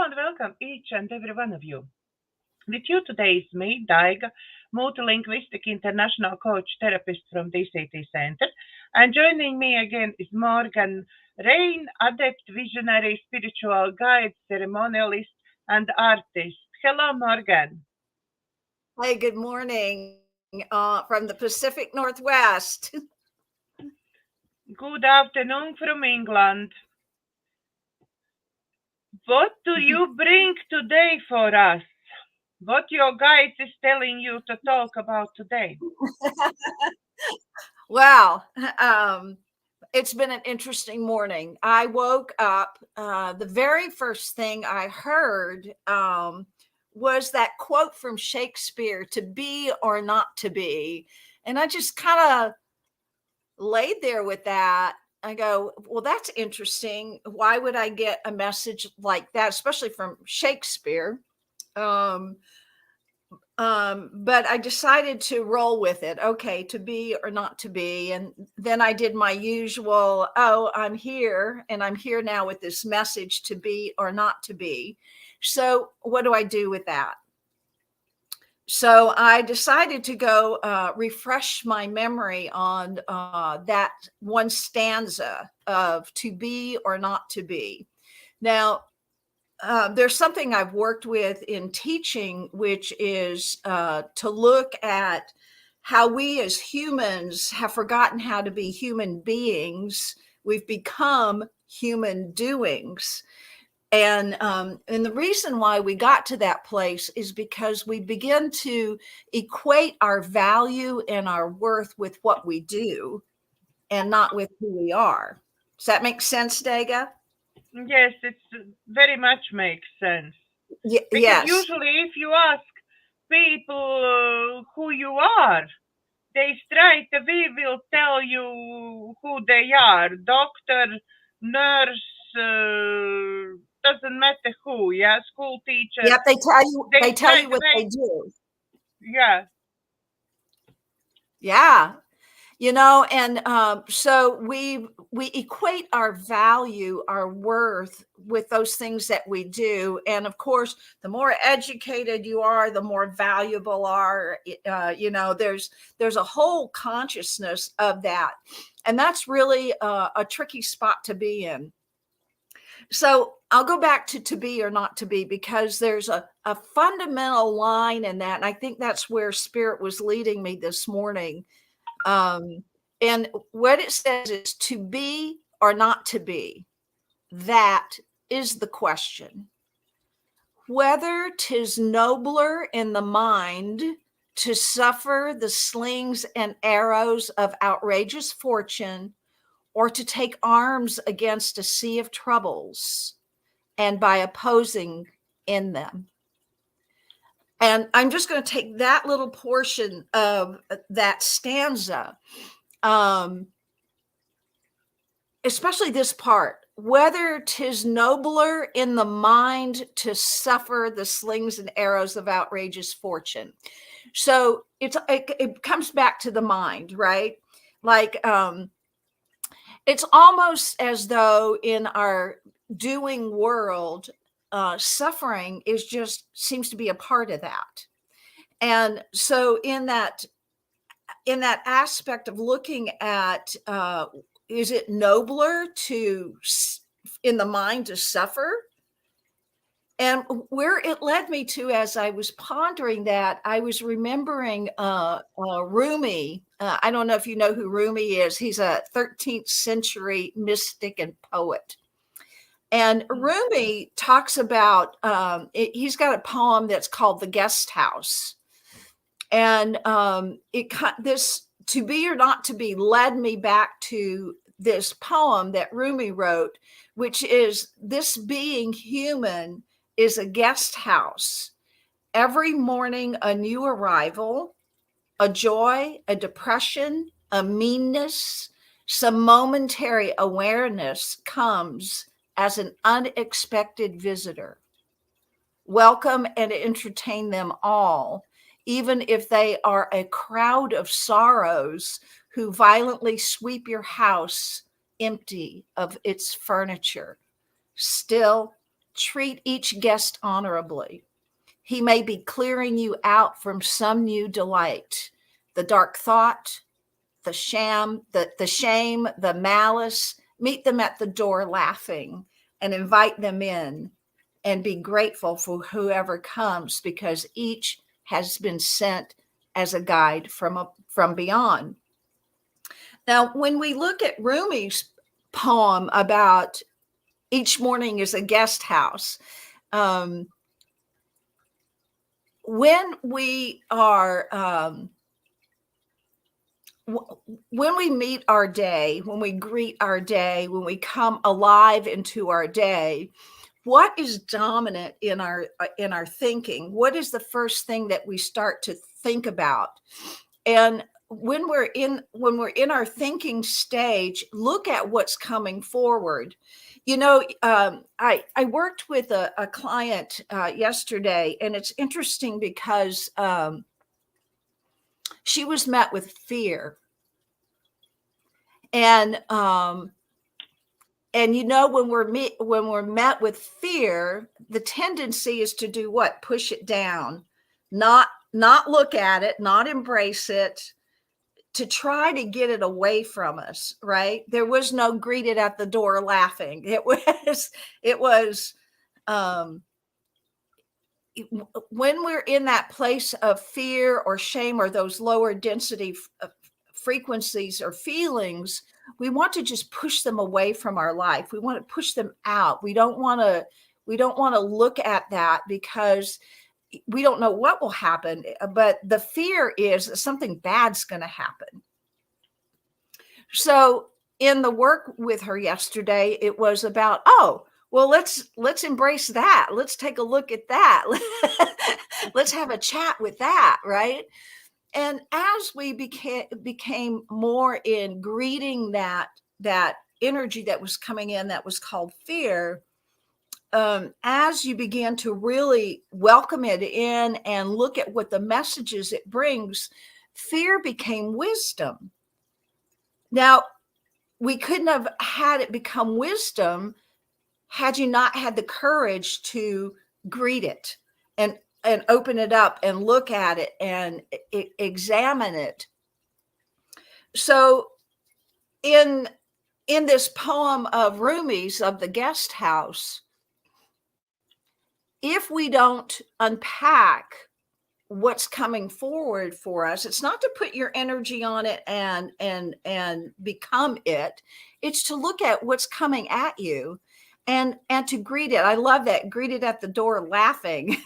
Hello and welcome each and every one of you. With you today is me, Daiga, multilinguistic international coach therapist from DCTcentre. And joining me again is Morganne Rayne, Adept, visionary, spiritual guide, ceremonialist, and artist. Hello, Morganne. Hey, good morning from the Pacific Northwest. Good afternoon from England. What do you bring today for us? What your guide is telling you to talk about today? Wow. It's been an interesting morning. I woke up. The very first thing I heard was that quote from Shakespeare, "To be or not to be." And I just kind of laid there with that. I go, well, that's interesting. Why would I get a message like that, especially from Shakespeare? But I decided to roll with it. Okay, to be or not to be. And then I did my usual, oh, I'm here and I'm here now with this message, to be or not to be. So what do I do with that? So I decided to go refresh my memory on that one stanza of to be or not to be. Now, there's something I've worked with in teaching, which is to look at how we as humans have forgotten how to be human beings. We've become human doings. And the reason why we got to that place is because we begin to equate our value and our worth with what we do and not with who we are. Does that make sense, Daiga? Yes, it very much makes sense. Because Yes. usually if you ask people who you are, they straight away will tell you who they are. Doctor, nurse, doesn't matter who, yeah, school teacher. Yep, they tell you what they do. Yeah. Yeah. You know, and so we equate our value, our worth with those things that we do. And of course, the more educated you are, the more valuable are. There's a whole consciousness of that, and that's really a tricky spot to be in. So I'll go back to be or not to be, because there's a fundamental line in that, and I think that's where Spirit was leading me this morning. And what it says is to be or not to be. That is the question. Whether 'tis nobler in the mind to suffer the slings and arrows of outrageous fortune, or to take arms against a sea of troubles, and by opposing in them. And I'm just going to take that little portion of that stanza, especially this part, whether 'tis nobler in the mind to suffer the slings and arrows of outrageous fortune. So it comes back to the mind, right? Like, it's almost as though in our doing world, suffering seems to be a part of that. And so in that aspect of looking at, is it nobler in the mind to suffer? And where it led me to, as I was pondering that, I was remembering Rumi. I don't know if you know who Rumi is. He's a 13th century mystic and poet. And Rumi talks about, he's got a poem that's called The Guest House. And this to be or not to be led me back to this poem that Rumi wrote, which is, this being human is a guest house. Every morning, a new arrival, a joy, a depression, a meanness, some momentary awareness comes as an unexpected visitor. Welcome and entertain them all, even if they are a crowd of sorrows who violently sweep your house empty of its furniture. Still treat each guest honorably. He may be clearing you out from some new delight, the dark thought, the shame, the malice. Meet them at the door laughing and invite them in, and be grateful for whoever comes, because each has been sent as a guide from beyond. Now, when we look at Rumi's poem about each morning is a guest house, when we meet our day, when we greet our day, when we come alive into our day, what is dominant in our thinking? What is the first thing that we start to think about? And when we're in our thinking stage, look at what's coming forward. You know, I worked with a client yesterday, and it's interesting because she was met with fear. And you know, when we're met with fear, the tendency is to do what? Push it down, not look at it, not embrace it, to try to get it away from us, right? There was no greeted at the door laughing. It was when we're in that place of fear or shame, or those lower density frequencies or feelings, we want to just push them away from our life. We want to push them out. We don't want to look at that, because we don't know what will happen. But the fear is that something bad's going to happen. So in the work with her yesterday, it was about, oh, well, let's embrace that. Let's take a look at that. Let's have a chat with that, right? And as we became more in greeting that energy that was coming in, that was called fear, as you began to really welcome it in and look at what the messages it brings, fear became wisdom. Now, we couldn't have had it become wisdom had you not had the courage to greet it and open it up and look at it and examine it. So in this poem of Rumi's, of the guest house, if we don't unpack what's coming forward for us, it's not to put your energy on it and become it. It's to look at what's coming at you and to greet it. I love that. Greet it at the door laughing.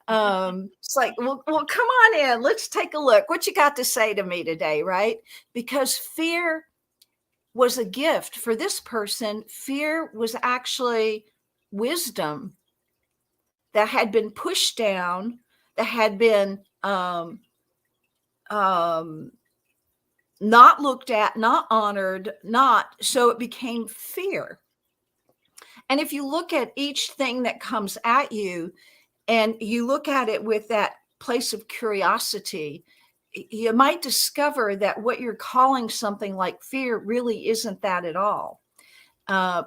It's like, well, come on in. Let's take a look. What you got to say to me today, right? Because fear was a gift for this person. Fear was actually wisdom that had been pushed down, that had been not looked at, not honored, so it became fear. And if you look at each thing that comes at you and you look at it with that place of curiosity, you might discover that what you're calling something like fear really isn't that at all.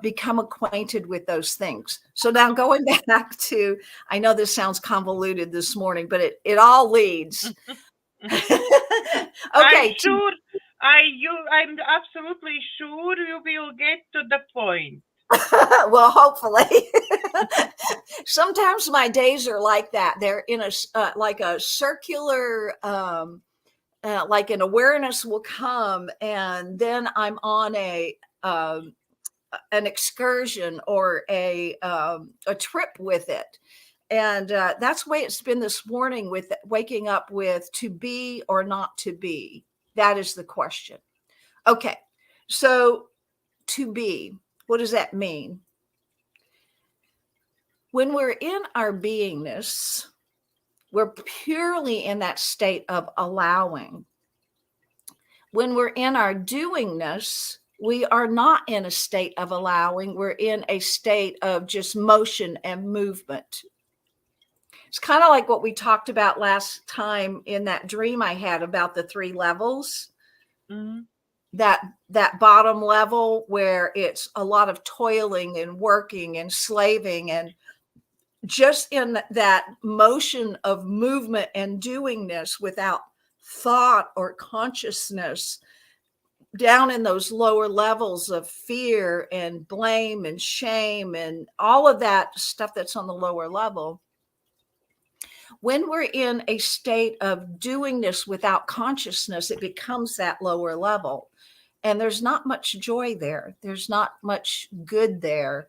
Become acquainted with those things. So now going back to, I know this sounds convoluted this morning, but it all leads. Okay. I'm absolutely sure you will get to the point. Well, hopefully. Sometimes my days are like that. They're in a like a circular, like an awareness will come, and then I'm on an excursion or a trip with it. And that's the way it's been this morning, with waking up with to be or not to be. That is the question. Okay. So to be, what does that mean? When we're in our beingness, we're purely in that state of allowing. When we're in our doingness, we are not in a state of allowing. We're in a state of just motion and movement. It's kind of like what we talked about last time in that dream I had about the 3 levels. Mm-hmm. That bottom level where it's a lot of toiling and working and slaving and just in that motion of movement and doingness without thought or consciousness, down in those lower levels of fear and blame and shame and all of that stuff that's on the lower level. When we're in a state of doingness without consciousness, it becomes that lower level. And there's not much joy there. There's not much good there.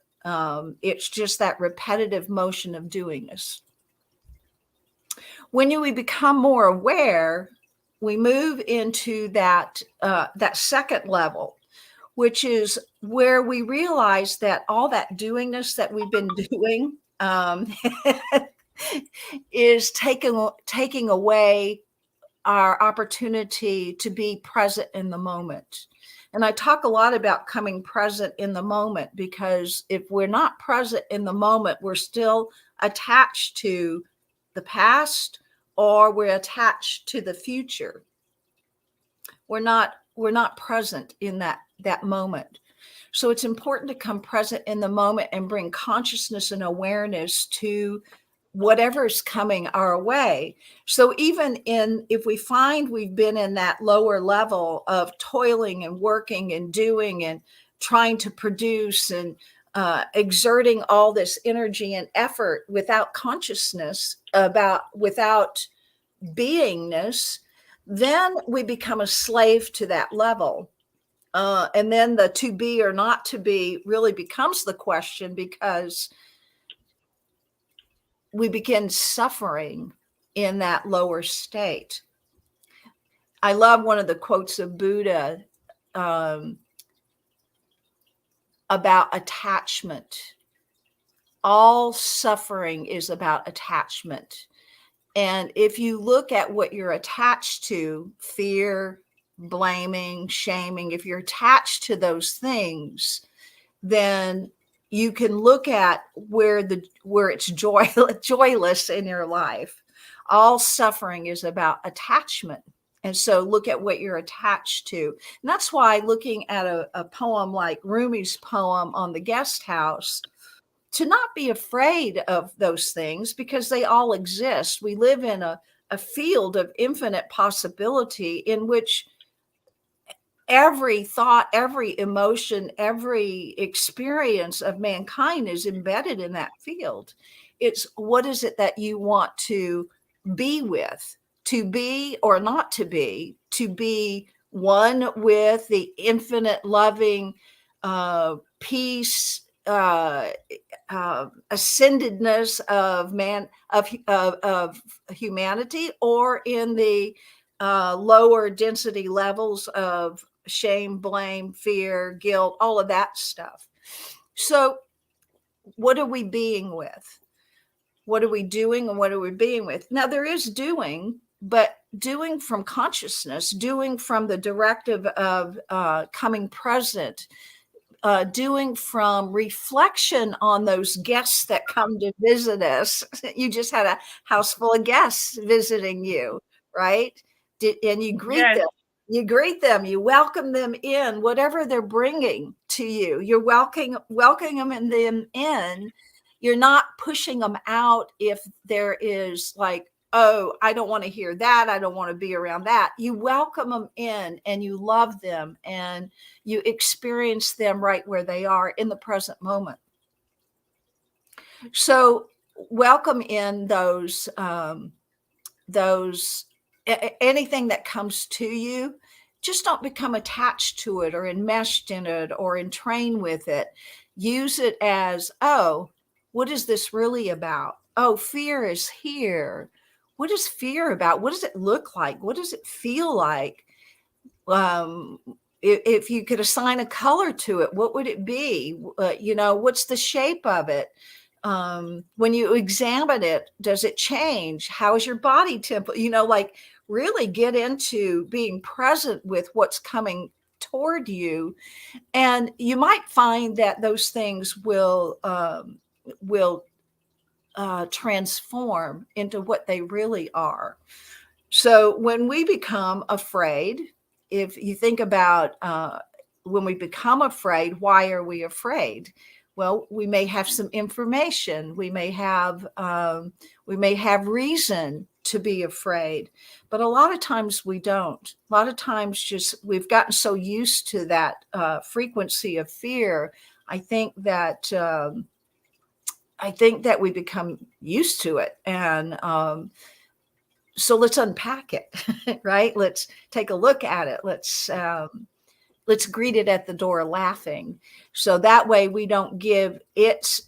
It's just that repetitive motion of doingness. When we become more aware, we move into that second level, which is where we realize that all that doingness that we've been doing is taking away our opportunity to be present in the moment. And I talk a lot about coming present in the moment, because if we're not present in the moment, we're still attached to the past, or we're attached to the future. We're not present in that moment. So it's important to come present in the moment and bring consciousness and awareness to whatever's coming our way. So even if we find we've been in that lower level of toiling and working and doing and trying to produce and exerting all this energy and effort without consciousness, without beingness, then we become a slave to that level. And then the to be or not to be really becomes the question, because we begin suffering in that lower state. I love one of the quotes of Buddha about attachment. All suffering is about attachment. And if you look at what you're attached to, fear, blaming, shaming, if you're attached to those things, then you can look at where it's joyless in your life. All suffering is about attachment. And so look at what you're attached to. And that's why looking at a poem like Rumi's poem on the guest house, to not be afraid of those things, because they all exist. We live in a field of infinite possibility in which every thought, every emotion, every experience of mankind is embedded in that field. It's what is it that you want to be with, to be or not to be one with the infinite loving peace, ascendedness of humanity, or in the lower density levels of shame, blame, fear, guilt, all of that stuff. So what are we being with? What are we doing and what are we being with? Now there is doing, but doing from consciousness, doing from the directive of coming present, doing from reflection on those guests that come to visit us. You just had a house full of guests visiting you, right? And you greet Yes. them. You greet them, you welcome them in, whatever they're bringing to you. You're welcoming them in. You're not pushing them out if there is like, oh, I don't want to hear that. I don't want to be around that. You welcome them in and you love them and you experience them right where they are in the present moment. So welcome in those anything that comes to you. Just don't become attached to it or enmeshed in it or entrained with it. Use it as, oh, what is this really about? Oh, fear is here. What is fear about? What does it look like? What does it feel like? If you could assign a color to it, what would it be? What's the shape of it? When you examine it, does it change? How is your body temple? Really get into being present with what's coming toward you. And you might find that those things will transform into what they really are. So when we become afraid, if you think about when we become afraid, why are we afraid? Well, we may have some information. We may have reason to be afraid, but a lot of times we don't. A lot of times, just we've gotten so used to that frequency of fear. I think that we become used to it, and so let's unpack it, right? Let's take a look at it. Let's greet it at the door laughing. So that way we don't give it's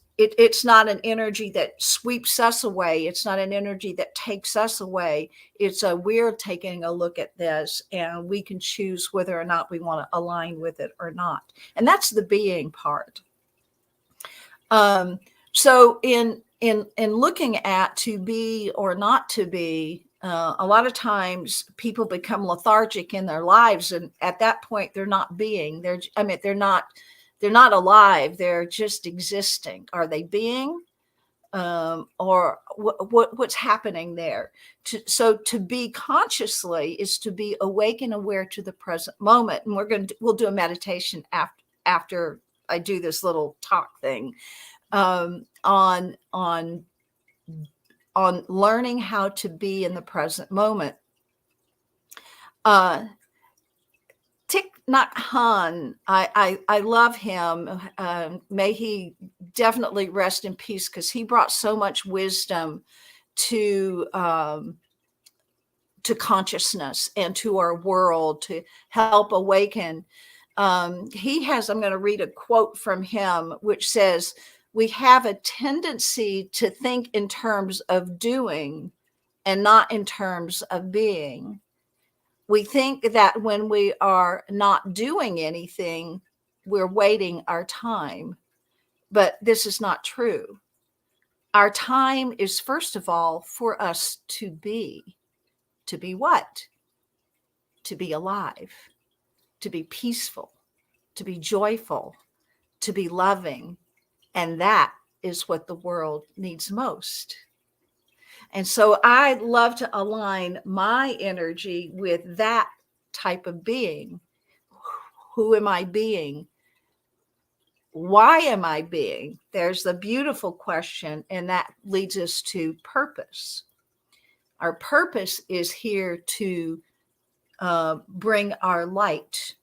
not an energy that sweeps us away. It's not an energy that takes us away. We're taking a look at this, and we can choose whether or not we want to align with it or not. And that's the being part. So in looking at to be or not to be, a lot of times people become lethargic in their lives, and at that point they're not being. They're not alive. They're just existing. Are they being, or what's happening there? So to be consciously is to be awake and aware to the present moment. And we'll do a meditation after I do this little talk thing on learning how to be in the present moment. Thich Nhat Hanh, I love him. May he definitely rest in peace, because he brought so much wisdom to consciousness and to our world to help awaken. I'm going to read a quote from him, which says, "We have a tendency to think in terms of doing and not in terms of being. We think that when we are not doing anything, we're waiting our time. But this is not true. Our time is, first of all, for us to be. To be what? To be alive, to be peaceful, to be joyful, to be loving. And that is what the world needs most." And so I love to align my energy with that type of being. Who am I being? Why am I being? There's the beautiful question, and that leads us to purpose. Our purpose is here to bring our light.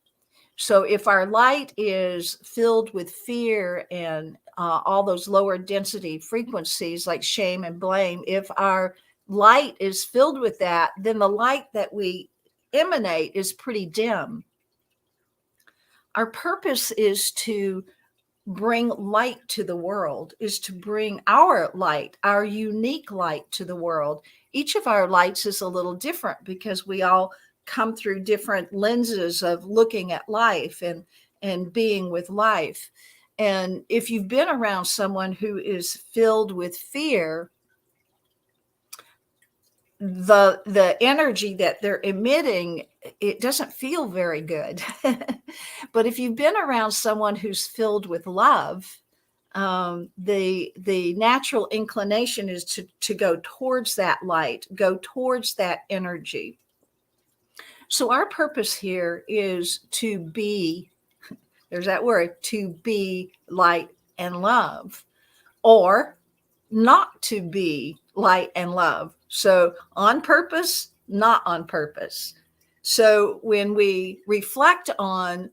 So if our light is filled with fear and all those lower density frequencies like shame and blame, if our light is filled with that, then the light that we emanate is pretty dim. Our purpose is to bring light to the world, is to bring our light, our unique light to the world. Each of our lights is a little different because we all come through different lenses of looking at life and being with life. And if you've been around someone who is filled with fear, the energy that they're emitting, it doesn't feel very good. But if you've been around someone who's filled with love, the natural inclination is to go towards that light, go towards that energy. So our purpose here is to be, there's that word, to be light and love, or not to be light and love. So on purpose, not on purpose. So when we reflect on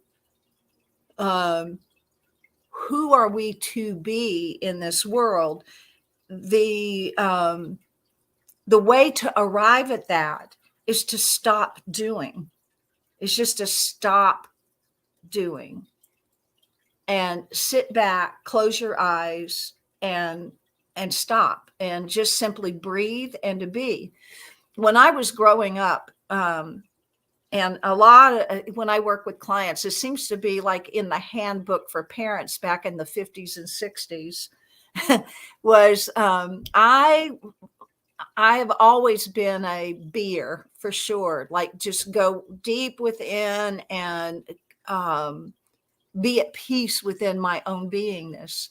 who are we to be in this world, the way to arrive at that is to stop doing. It's just to stop doing and sit back, close your eyes, and stop and just simply breathe and to be. When I was growing up, and when I work with clients, it seems to be like in the handbook for parents back in the 50s and 60s, was I have always been a beer for sure, like just go deep within and be at peace within my own beingness.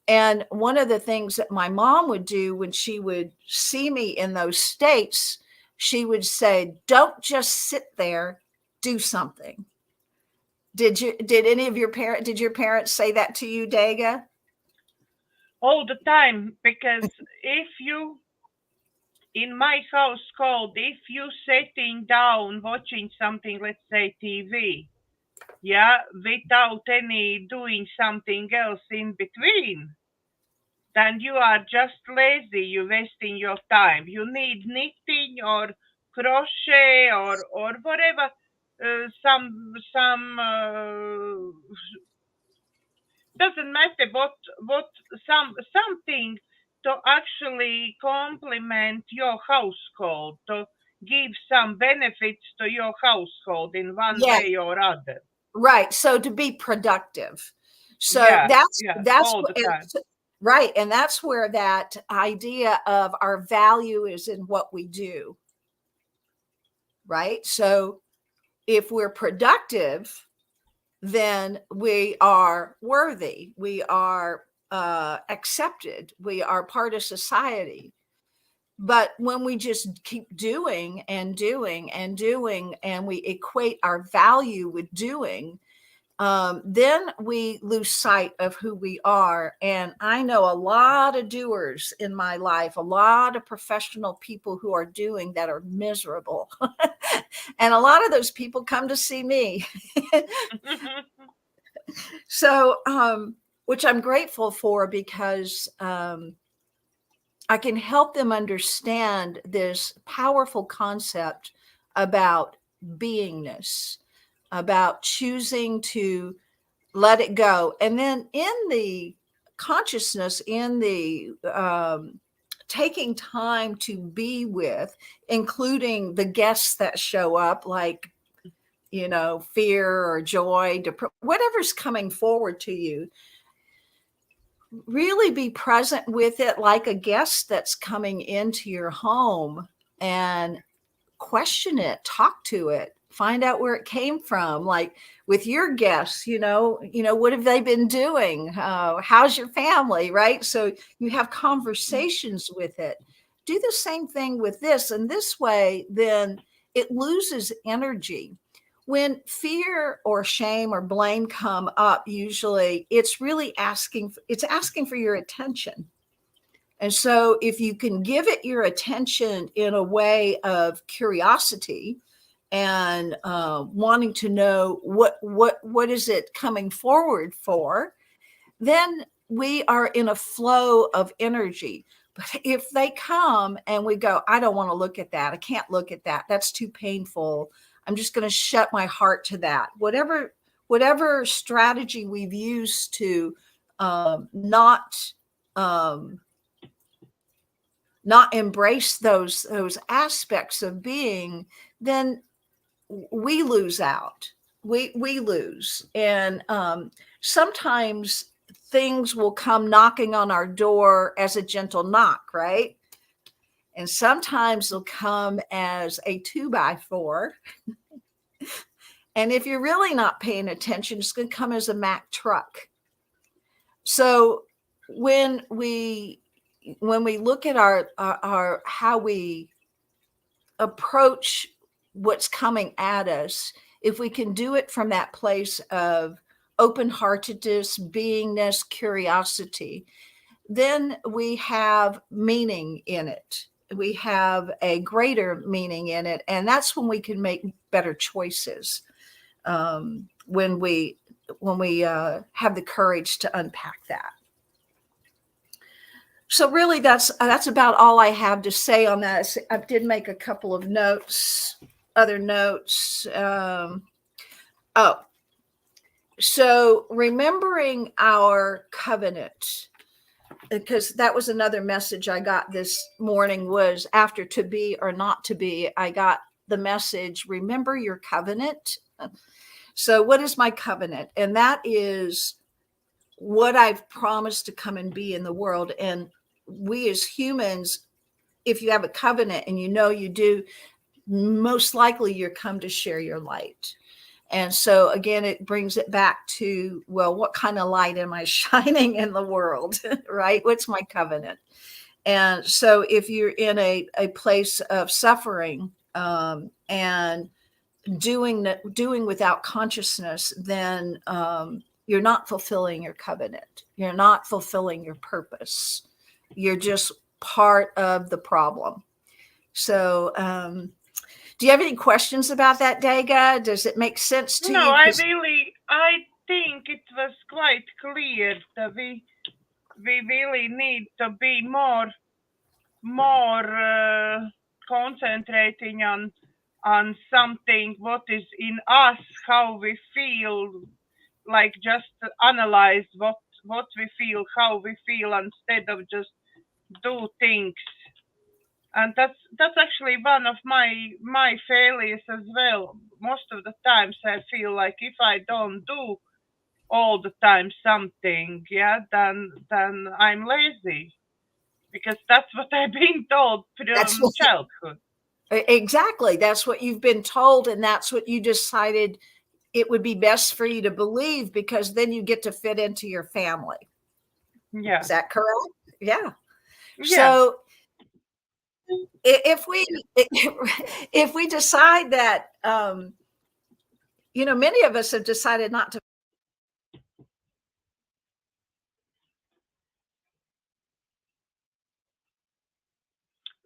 And one of the things that my mom would do when she would see me in those states, she would say, "Don't just sit there, do something." Did your parents say that to you, Daiga? all the time, because if you, in my household, if you sitting down watching something, let's say TV, yeah, without any doing something else in between, then you are just lazy, you're wasting your time. You need knitting or crochet or whatever, some doesn't matter what something to actually complement your household, to give some benefits to your household in one Yeah, way or other. right. So to be productive. So Yeah, that's yeah, that's all the time. right, and that's where that idea of our value is in what we do. Right. So if we're productive, then we are worthy. We are accepted. We are part of society. But when we just keep doing and doing and doing, and we equate our value with doing, then we lose sight of who we are. And I know a lot of doers in my life, a lot of professional people who are doing that are miserable. And a lot of those people come to see me. So, which I'm grateful for, because I can help them understand this powerful concept about beingness, about choosing to let it go. And then in the consciousness, in the taking time to be with, including the guests that show up, like, fear or joy, whatever's coming forward to you, really be present with it like a guest that's coming into your home, and question it, talk to it, find out where it came from. Like with your guests, what have they been doing? How's your family? Right. So you have conversations with it. Do the same thing with this. And this way, then it loses energy. When fear or shame or blame come up, usually it's asking for your attention. And so if you can give it your attention in a way of curiosity and wanting to know what is it coming forward for, then we are in a flow of energy. But if they come and we go, I don't want to look at that, I can't look at that, that's too painful, I'm just going to shut my heart to that. Whatever strategy we've used to not embrace those aspects of being, then we lose out. We lose. And sometimes things will come knocking on our door as a gentle knock, right? And sometimes they'll come as a 2x4. And if you're really not paying attention, it's going to come as a Mack truck. So when we look at our how we approach what's coming at us, if we can do it from that place of open-heartedness, beingness, curiosity, then we have meaning in it. We have a greater meaning in it. And that's when we can make better choices, when we have the courage to unpack that. So really, that's about all I have to say on that. I did make a couple of other notes. So remembering our covenant, because that was another message I got this morning, was after to be or not to be, I got the message, remember your covenant. So what is my covenant? And that is what I've promised to come and be in the world. And we as humans, if you have a covenant and you do, most likely you're come to share your light. And so again, it brings it back to, well, what kind of light am I shining in the world, right? What's my covenant? And so if you're in a place of suffering and doing without consciousness, then you're not fulfilling your covenant. You're not fulfilling your purpose. You're just part of the problem. So, do you have any questions about that, Daiga? Does it make sense to you? No, I think it was quite clear that we really need to be more concentrating on something what is in us, how we feel, like just analyze what we feel, how we feel, instead of just do things. And that's actually one of my failures as well. Most of the times I feel like if I don't do all the time something, then I'm lazy, because that's what I've been told from childhood. Exactly. That's what you've been told, and that's what you decided it would be best for you to believe, because then you get to fit into your family. Yeah. Is that correct? Yeah. So if we decide that, many of us have decided not to.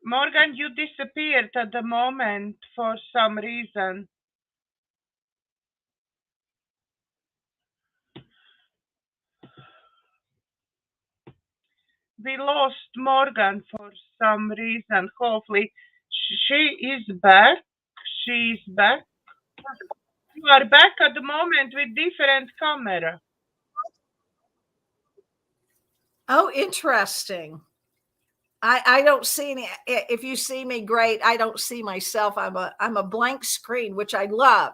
Morgan, you disappeared at the moment for some reason. We lost Morgan for some reason. Hopefully she is back. She's back. You are back at the moment with different camera. Oh, interesting. I don't see any. If you see me, great. I don't see myself. I'm a blank screen, which I love.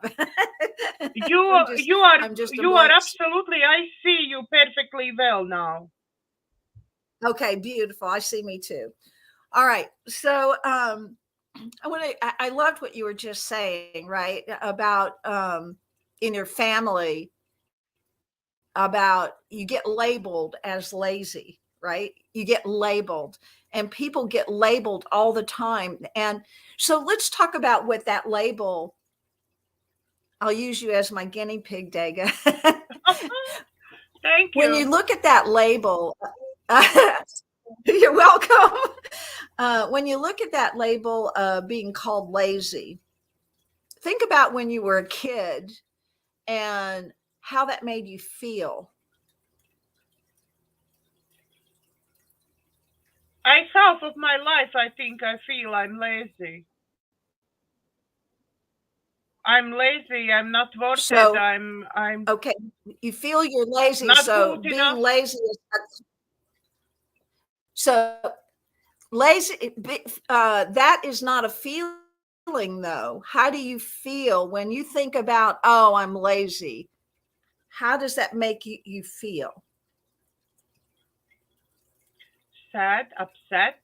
You are absolutely. I see you perfectly well now. Okay, beautiful. I see me too. All right. So I loved what you were just saying, right? About in your family, about you get labeled as lazy, right? You get labeled, and people get labeled all the time. And so let's talk about what that label. I'll use you as my guinea pig, Daiga. Thank you. When you look at that label, you're welcome. When you look at that label being called lazy, think about when you were a kid and how that made you feel. Half of my life, I think I feel I'm lazy. I'm lazy. I'm not worth it. I'm okay. You feel you're lazy. Not so good being enough. lazy is so lazy. That is not a feeling, though. How do you feel when you think about, oh, I'm lazy? How does that make you feel? Sad, upset.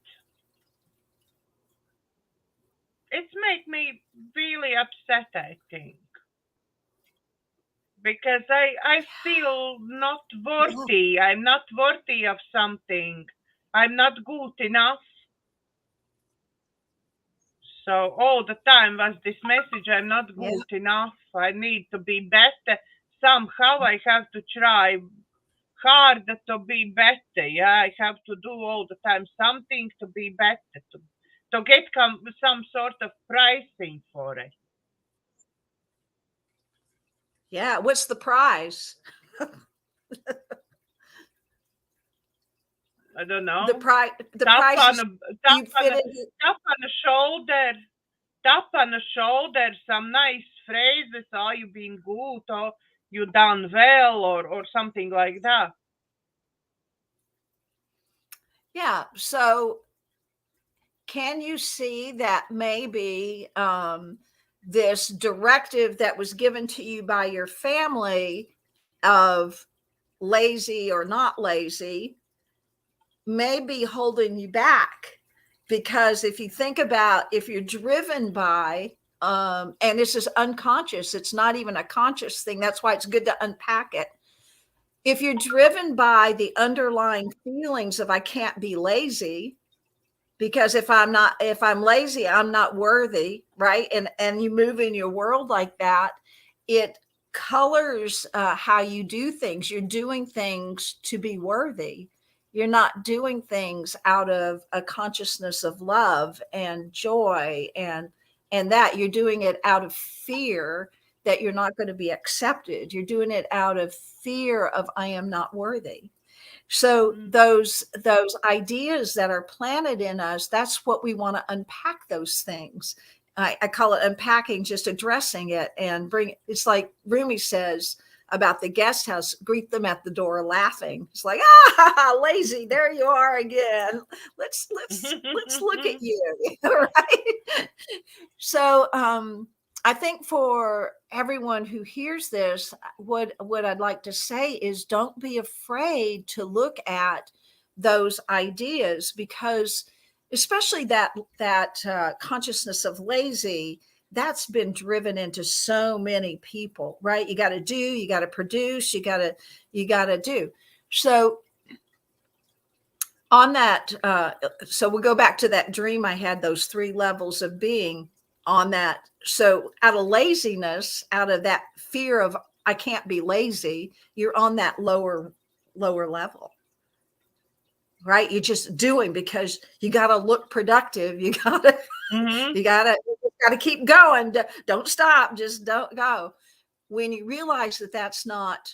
It's make me really upset, I think, because I feel not worthy. I'm not worthy of something. I'm not good enough. So all the time was this message, I'm not good enough. I need to be better. Somehow I have to try hard to be better. I have to do all the time something to be better, to get some sort of pricing for it. Yeah, what's the prize? I don't know. The prize. Tap on the shoulder. Some nice phrases. Oh, you been good, or you done well, or something like that. Yeah. So, can you see that maybe this directive that was given to you by your family of lazy or not lazy may be holding you back? Because if you think about, if you're driven by, and this is unconscious, it's not even a conscious thing. That's why it's good to unpack it. If you're driven by the underlying feelings of I can't be lazy, because if I'm lazy, I'm not worthy, right? And you move in your world like that, it colors how you do things. You're doing things to be worthy. You're not doing things out of a consciousness of love and joy and that. You're doing it out of fear that you're not going to be accepted. You're doing it out of fear of I am not worthy. So those ideas that are planted in us, that's what we want to unpack those things. I call it unpacking, just addressing it and bring. It's like Rumi says about the guest house: greet them at the door laughing. It's like, lazy, there you are again. Let's look at you, right? So I think for everyone who hears this, what I'd like to say is don't be afraid to look at those ideas, because especially that consciousness of lazy, that's been driven into so many people, right? You got to do, you got to produce, you got to do. So on that, so we'll go back to that dream I had, those 3 levels of being on that. So out of laziness, out of that fear of I can't be lazy, you're on that lower level, right? You're just doing because you got to look productive. You got to, you got to keep going. Don't stop. Just don't go. When you realize that that's not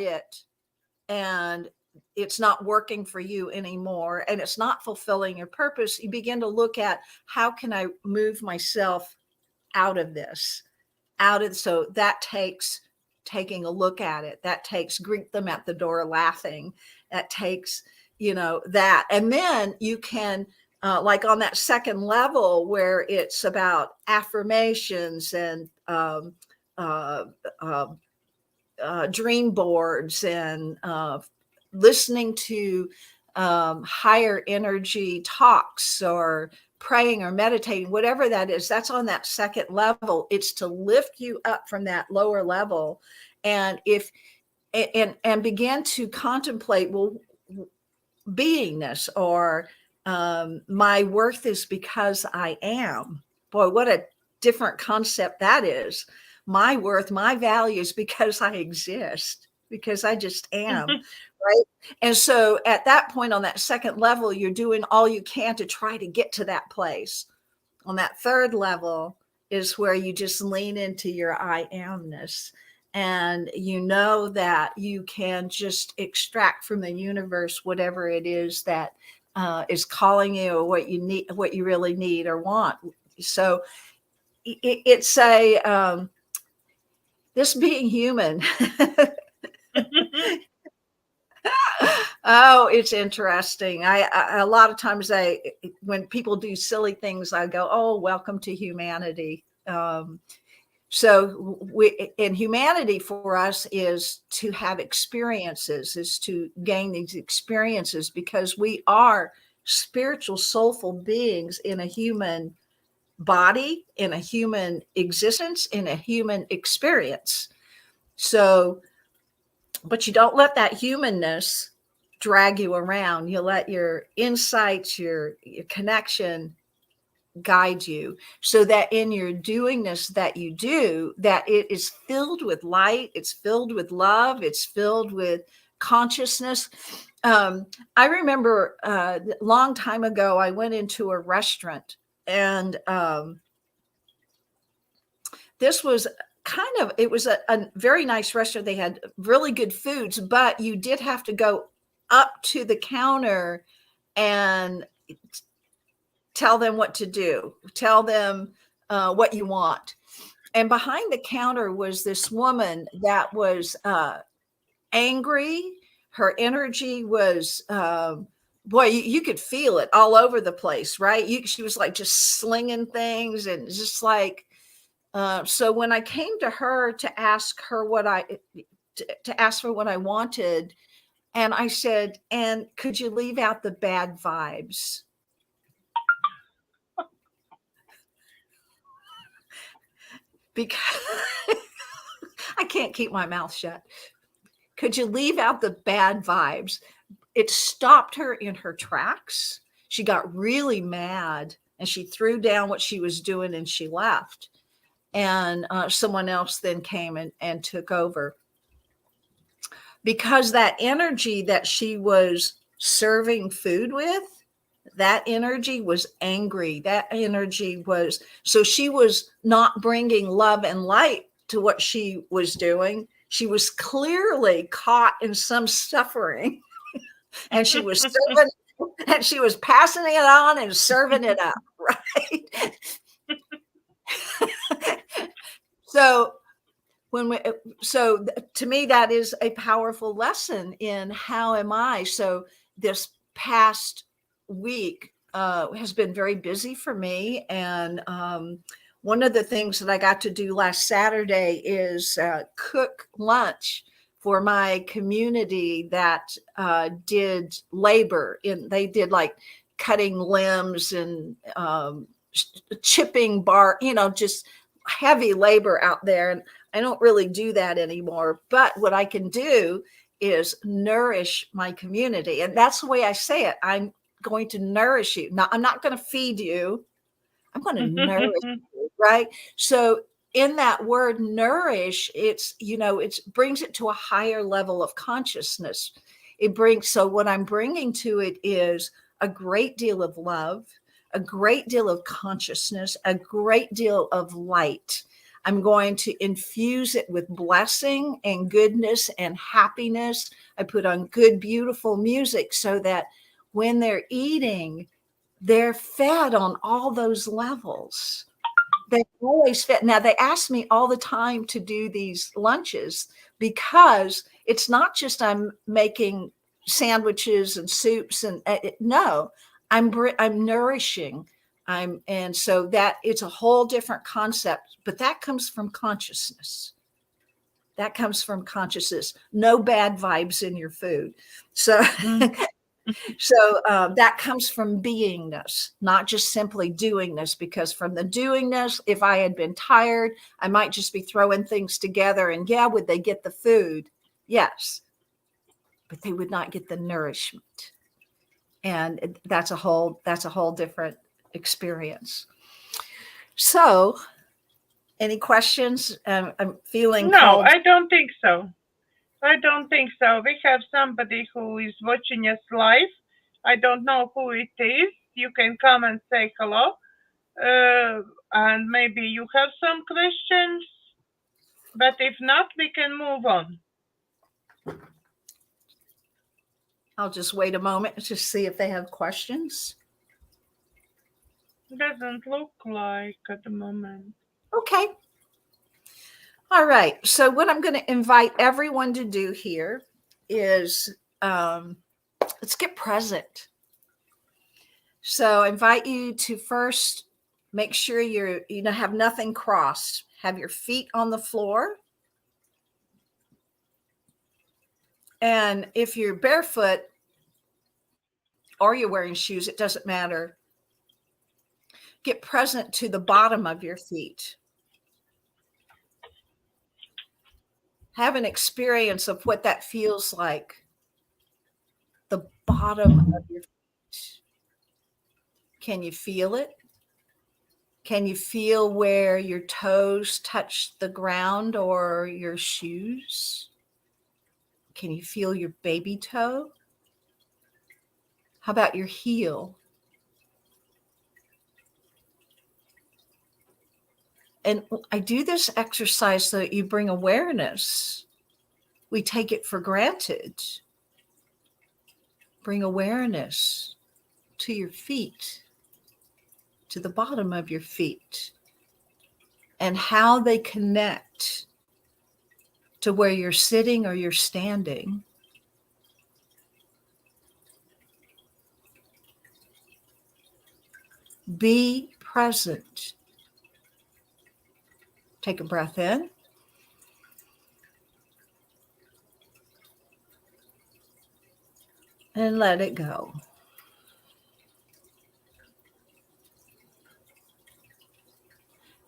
it, and it's not working for you anymore, and it's not fulfilling your purpose, you begin to look at how can I move myself out of this, so that takes taking a look at it. That takes greet them at the door laughing. That takes, that. And then you can, like on that second level where it's about affirmations and dream boards and listening to higher energy talks or praying or meditating, whatever that is, that's on that second level. It's to lift you up from that lower level. And and begin to contemplate, well, beingness, or my worth is because I am. Boy, what a different concept that is. My worth, my value is because I exist, because I just am. Right. And so at that point, on that second level, you're doing all you can to try to get to that place. On that third level is where you just lean into your I amness. And you know that you can just extract from the universe whatever it is that is calling you, or what you need, what you really need or want. So it's this being human. Oh, it's interesting. I a lot of times when people do silly things, I go, "Oh, welcome to humanity." So in humanity for us is to have experiences, is to gain these experiences, because we are spiritual, soulful beings in a human body, in a human existence, in a human experience. So, but you don't let that humanness drag you around. You let your insights, your connection guide you, so that in your doingness that you do, that it is filled with light, it's filled with love, it's filled with consciousness. I remember a long time ago, I went into a restaurant, and this was it was a very nice restaurant. They had really good foods, but you did have to go up to the counter and tell them what to do, tell them what you want. And behind the counter was this woman that was angry. Her energy was, boy, you could feel it all over the place, right? She was like just slinging things, and just like, so when I came to her to ask her to ask for what I wanted, and I said, and could you leave out the bad vibes? Because I can't keep my mouth shut. Could you leave out the bad vibes? It stopped her in her tracks. She got really mad, and she threw down what she was doing and she left. and someone else then came and took over. Because that energy that she was serving food with, that energy was angry. That energy was, so she was not bringing love and light to what she was doing. She was clearly caught in some suffering, and she was serving, and she was passing it on and serving it up, right? So to me, that is a powerful lesson in how am I. So this past week has been very busy for me. And one of the things that I got to do last Saturday is cook lunch for my community that did labor. They did like cutting limbs and chipping bark, just heavy labor out there. And I don't really do that anymore. But what I can do is nourish my community. And that's the way I say it. I'm going to nourish you. Now, I'm not going to feed you. I'm going to nourish you, right? So in that word nourish, it's, it brings it to a higher level of consciousness. So what I'm bringing to it is a great deal of love, a great deal of consciousness, a great deal of light. I'm going to infuse it with blessing and goodness and happiness. I put on good, beautiful music so that when they're eating, they're fed on all those levels. They're always fed. Now, they ask me all the time to do these lunches because it's not just I'm making sandwiches and soups and no, I'm nourishing. And so that it's a whole different concept, but that comes from consciousness. That comes from consciousness. No bad vibes in your food. So, that comes from beingness, not just simply doingness, because from the doingness, if I had been tired, I might just be throwing things together and would they get the food? Yes, but they would not get the nourishment. And that's a whole different experience. So, any questions? I'm feeling No, I don't think so. We have somebody who is watching us live. I don't know who it is. You can come and say hello. And maybe you have some questions. But if not, we can move on. I'll just wait a moment to see if they have questions. Doesn't look like at the moment. Okay. All right. So what I'm going to invite everyone to do here is let's get present. So I invite you to first make sure you have nothing crossed. Have your feet on the floor. And if you're barefoot or you're wearing shoes, it doesn't matter. Get present to the bottom of your feet. Have an experience of what that feels like. The bottom of your feet. Can you feel it? Can you feel where your toes touch the ground or your shoes? Can you feel your baby toe? How about your heel? And I do this exercise so that you bring awareness. We take it for granted. Bring awareness to your feet, to the bottom of your feet, and how they connect to where you're sitting or you're standing. Be present. Take a breath in. And let it go.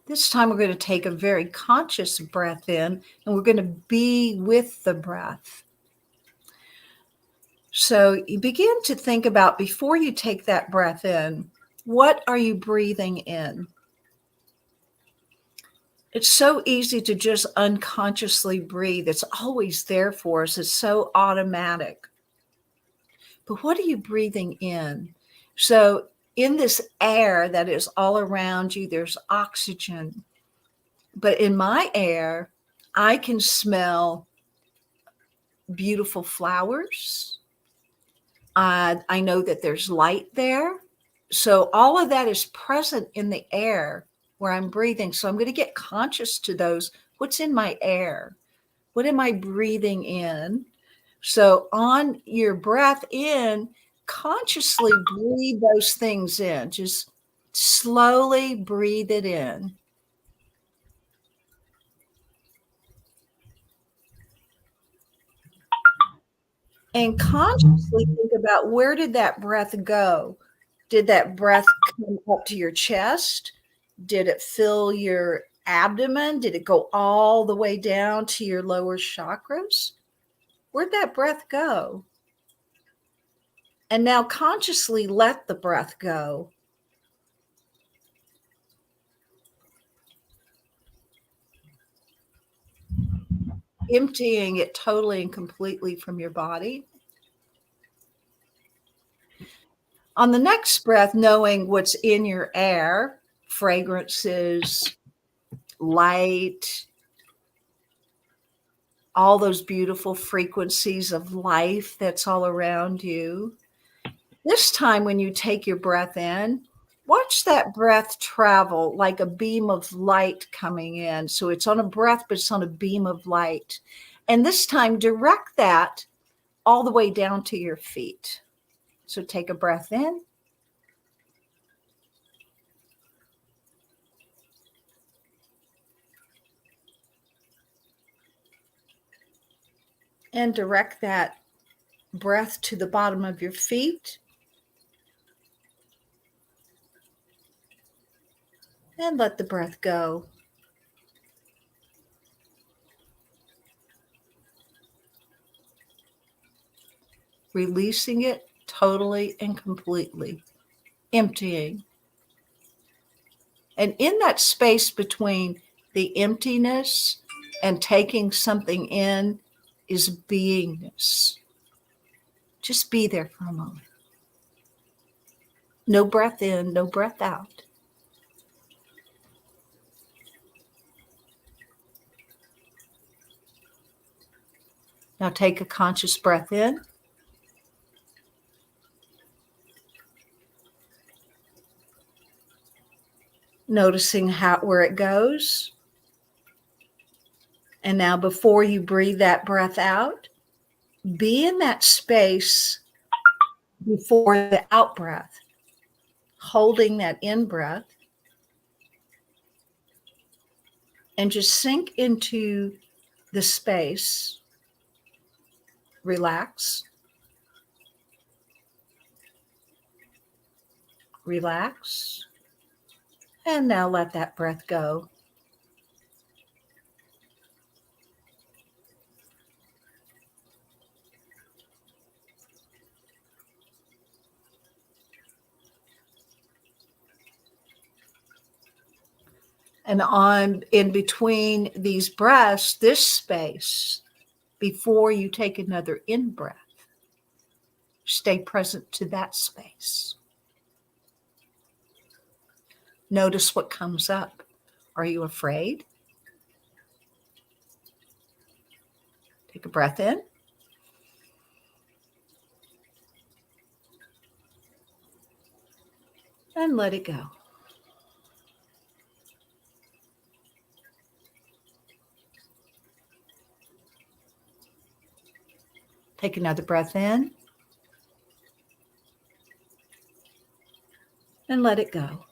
This time we're going to take a very conscious breath in, and we're going to be with the breath. So you begin to think about, before you take that breath in, what are you breathing in? It's so easy to just unconsciously breathe. It's always there for us. It's so automatic. But what are you breathing in? So in this air that is all around you, there's oxygen. But in my air, I can smell beautiful flowers. I know that there's light there. So all of that is present in the air where I'm breathing. So I'm going to get conscious to those. What's in my air? What am I breathing in? So on your breath in, consciously breathe those things in. Just slowly breathe it in. And consciously think about, where did that breath go? Did that breath come up to your chest? Did it fill your abdomen? Did it go all the way down to your lower chakras? Where'd that breath go? And now consciously let the breath go. Emptying it totally and completely from your body. On the next breath, knowing what's in your air, fragrances, light, all those beautiful frequencies of life that's all around you. This time, when you take your breath in, watch that breath travel like a beam of light coming in. So it's on a breath, but it's on a beam of light. And this time, direct that all the way down to your feet. So take a breath in. And direct that breath to the bottom of your feet. And let the breath go. Releasing it totally and completely. Emptying. And in that space between the emptiness and taking something in is beingness. Just be there for a moment. No breath in, no breath out. Now take a conscious breath in. Noticing where it goes. And now before you breathe that breath out, be in that space before the out breath, holding that in breath, and just sink into the space. Relax. Relax. And now let that breath go. And on in between these breaths, this space, before you take another in breath, stay present to that space. Notice what comes up. Are you afraid? Take a breath in. And let it go. Take another breath in. And let it go.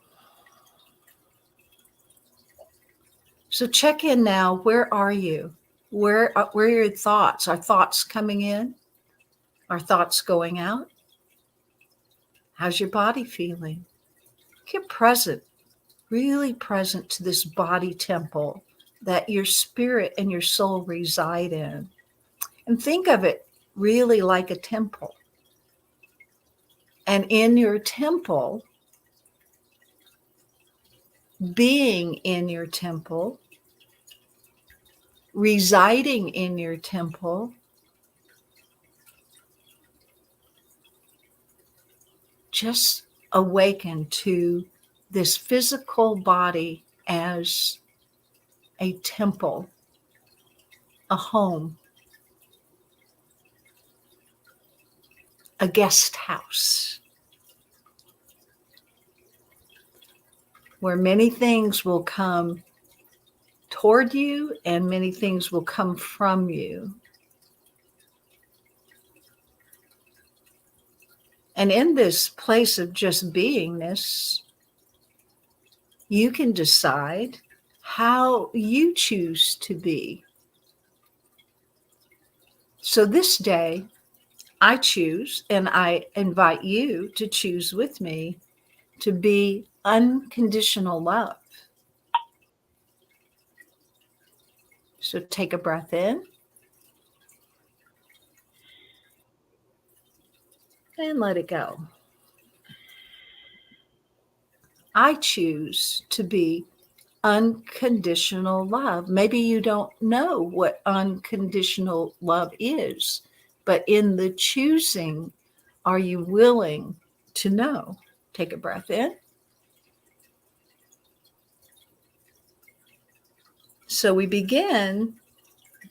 So check in now. Where are you? Where are your thoughts? Are thoughts coming in? Are thoughts going out? How's your body feeling? Get present, really present to this body temple that your spirit and your soul reside in. And think of it really like a temple. And in your temple, being in your temple, residing in your temple, just awaken to this physical body as a temple, a home, a guest house, where many things will come toward you and many things will come from you. And in this place of just beingness, you can decide how you choose to be. So this day, I choose, and I invite you to choose with me, to be unconditional love. So take a breath in and let it go. I choose to be unconditional love. Maybe you don't know what unconditional love is, but in the choosing, are you willing to know? Take a breath in. So we begin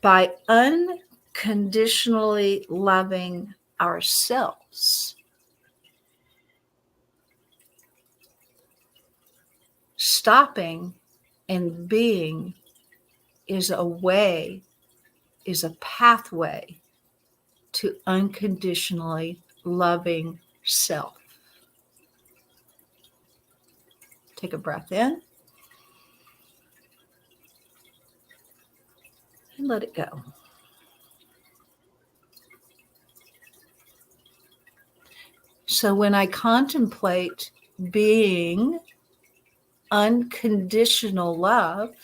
by unconditionally loving ourselves. Stopping and being is a way, is a pathway to unconditionally loving self. Take a breath in and let it go. So when I contemplate being unconditional love,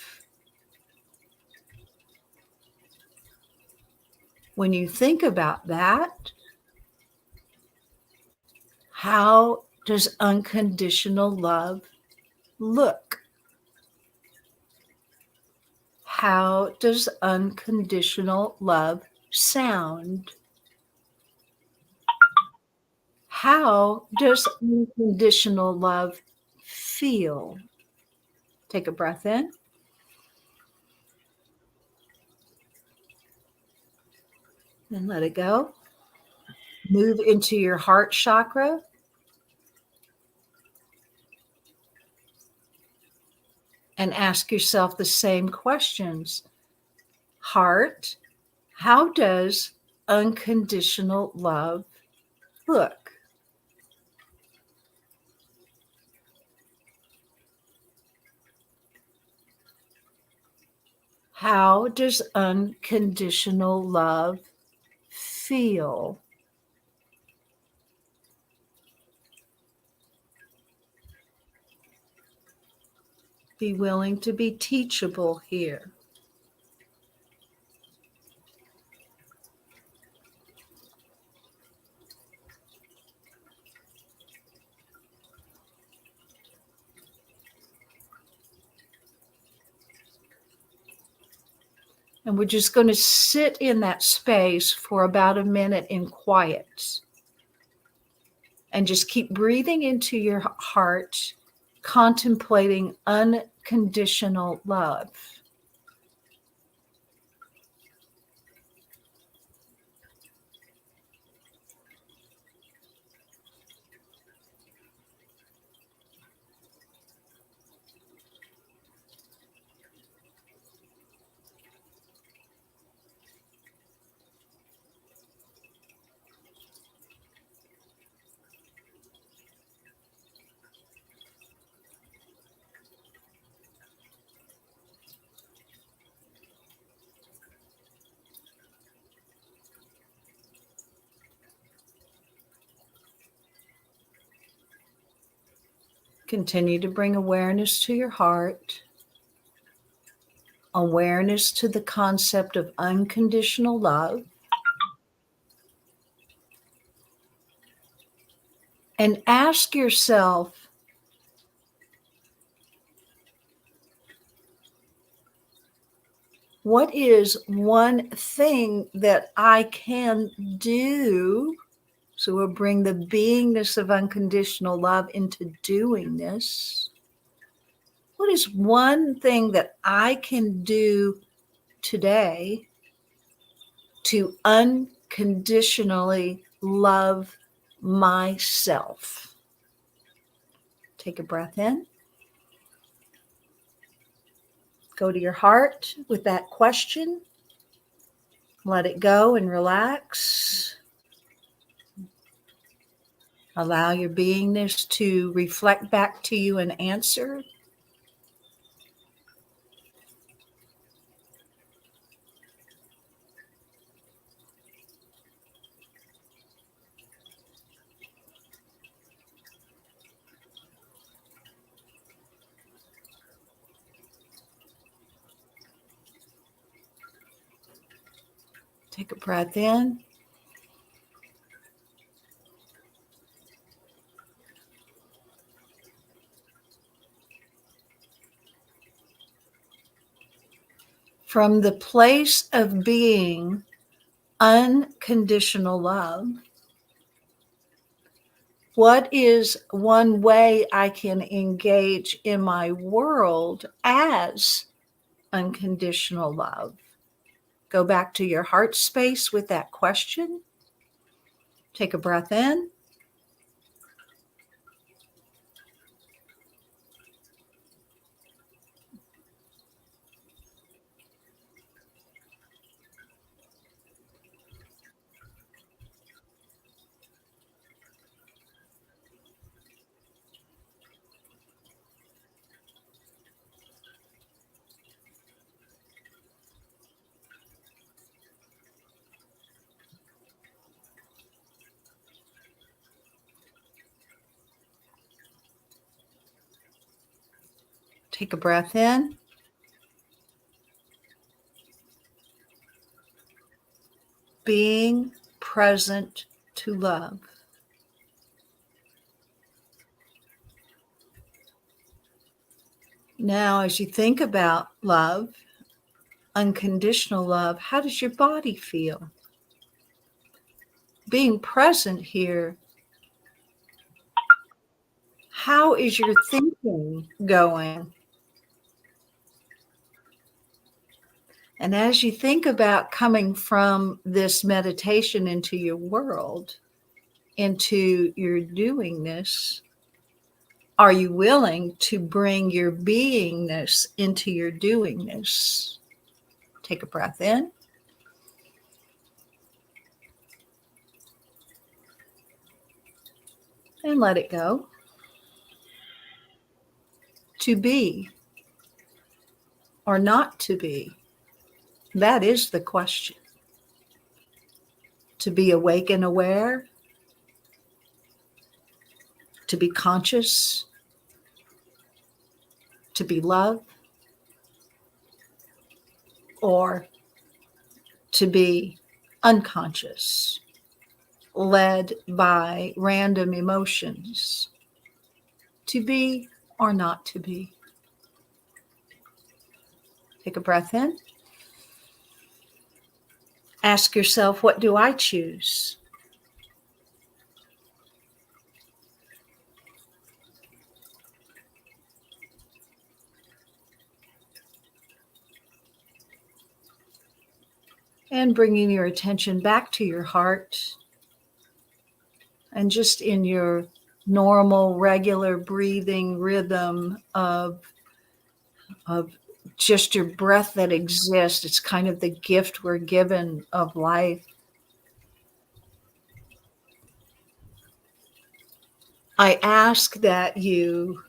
when you think about that, how does unconditional love look? How does unconditional love sound? How does unconditional love feel? Take a breath in. And let it go. Move into your heart chakra. And ask yourself the same questions. Heart, how does unconditional love look? How does unconditional love feel? Be willing to be teachable here. And we're just going to sit in that space for about a minute in quiet. And just keep breathing into your heart, contemplating unconditional love. Continue to bring awareness to your heart, awareness to the concept of unconditional love, and ask yourself, What is one thing that I can do? So we'll bring the beingness of unconditional love into doing this. What is one thing that I can do today to unconditionally love myself? Take a breath in. Go to your heart with that question. Let it go and relax. Allow your beingness to reflect back to you an answer. Take a breath in. From the place of being unconditional love, what is one way I can engage in my world as unconditional love? Go back to your heart space with that question. Take a breath in. Take a breath in. Being present to love. Now, as you think about love, unconditional love, how does your body feel? Being present here, how is your thinking going? And as you think about coming from this meditation into your world, into your doingness, are you willing to bring your beingness into your doingness? Take a breath in. And let it go. To be or not to be, that is the question. To be awake and aware, to be conscious, to be love, or to be unconscious, led by random emotions, to be or not to be. Take a breath in. Ask yourself, what do I choose? And bringing your attention back to your heart and just in your normal, regular breathing rhythm of just your breath that exists. It's kind of the gift we're given of life. I ask that you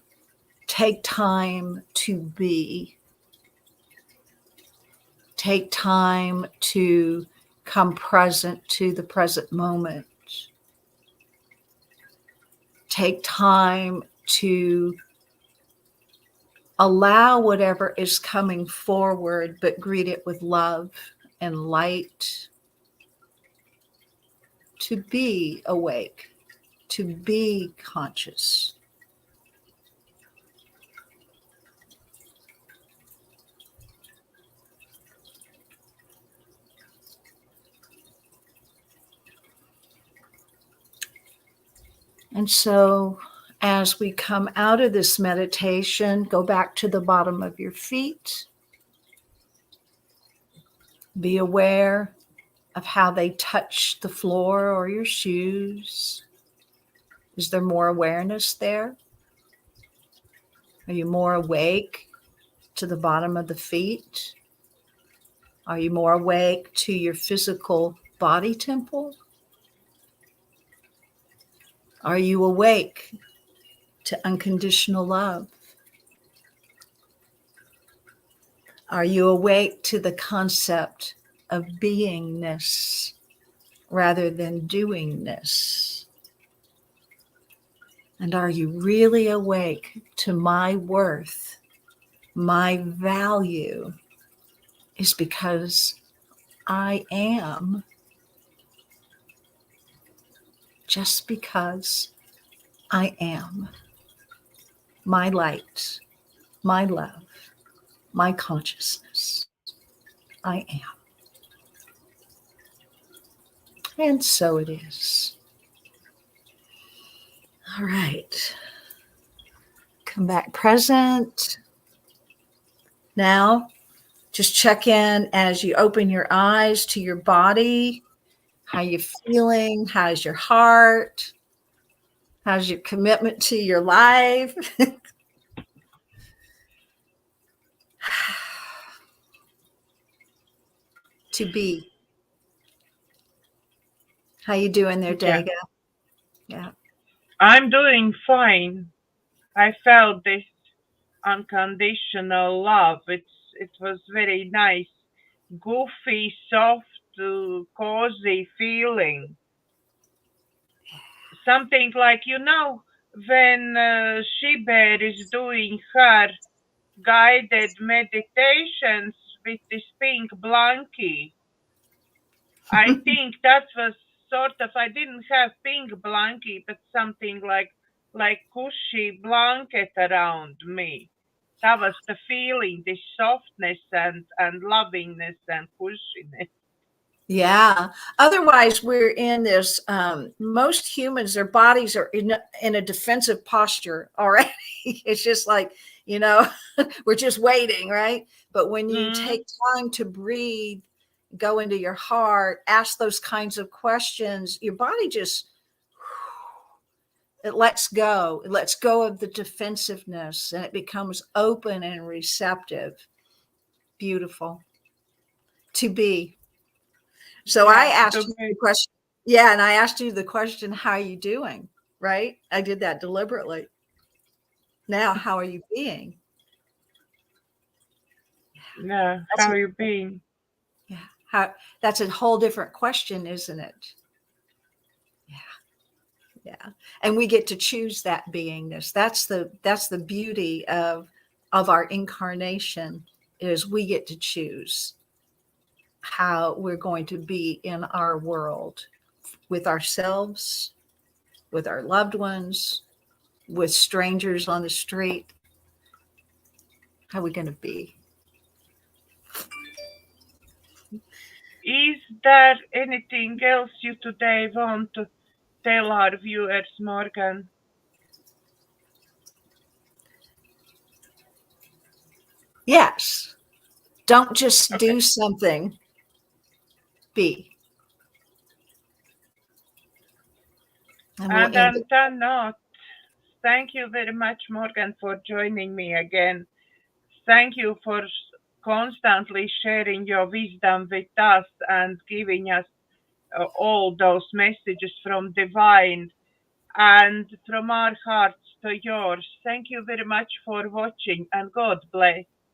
take time to be. Take time to come present to the present moment. Take time to allow whatever is coming forward, but greet it with love and light. To be awake, to be conscious. And so as we come out of this meditation, go back to the bottom of your feet. Be aware of how they touch the floor or your shoes. Is there more awareness there? Are you more awake to the bottom of the feet? Are you more awake to your physical body temple? Are you awake to unconditional love? Are you awake to the concept of beingness rather than doingness? And are you really awake to my worth? My value is because I am, just because I am. My light, my love, my consciousness. I am. And so it is. All right. Come back present. Now, just check in as you open your eyes to your body. How you feeling? How's your heart? How's your commitment to your life? To be. How you doing there, Daiga? Yeah. I'm doing fine. I felt this unconditional love. It was very nice, goofy, soft, cozy feeling. Something like, when She-Bear is doing her guided meditations with this pink blankie. I think that was sort of, I didn't have pink blankie, but something like cushy blanket around me. That was the feeling, this softness and lovingness and cushiness. Yeah. Otherwise, we're in this. Most humans, their bodies are in a defensive posture already. It's just like, we're just waiting, right? But when you take time to breathe, go into your heart, ask those kinds of questions, your body just, it lets go. It lets go of the defensiveness and it becomes open and receptive. Beautiful. To be. So I asked you the question. Yeah, and I asked you the question, how are you doing? Right? I did that deliberately. Now, how are you being? Yeah, how are you being? Yeah. That's a whole different question, isn't it? Yeah. And we get to choose that beingness. That's the beauty of our incarnation, is we get to choose how we're going to be in our world, with ourselves, with our loved ones, with strangers on the street. How are we going to be? Is there anything else you today want to tell our viewers, Morganne? Yes. Don't just do something. Be. And on that note, thank you very much, Morganne, for joining me again. Thank you for constantly sharing your wisdom with us and giving us all those messages from Divine and from our hearts to yours. Thank you very much for watching, and God bless.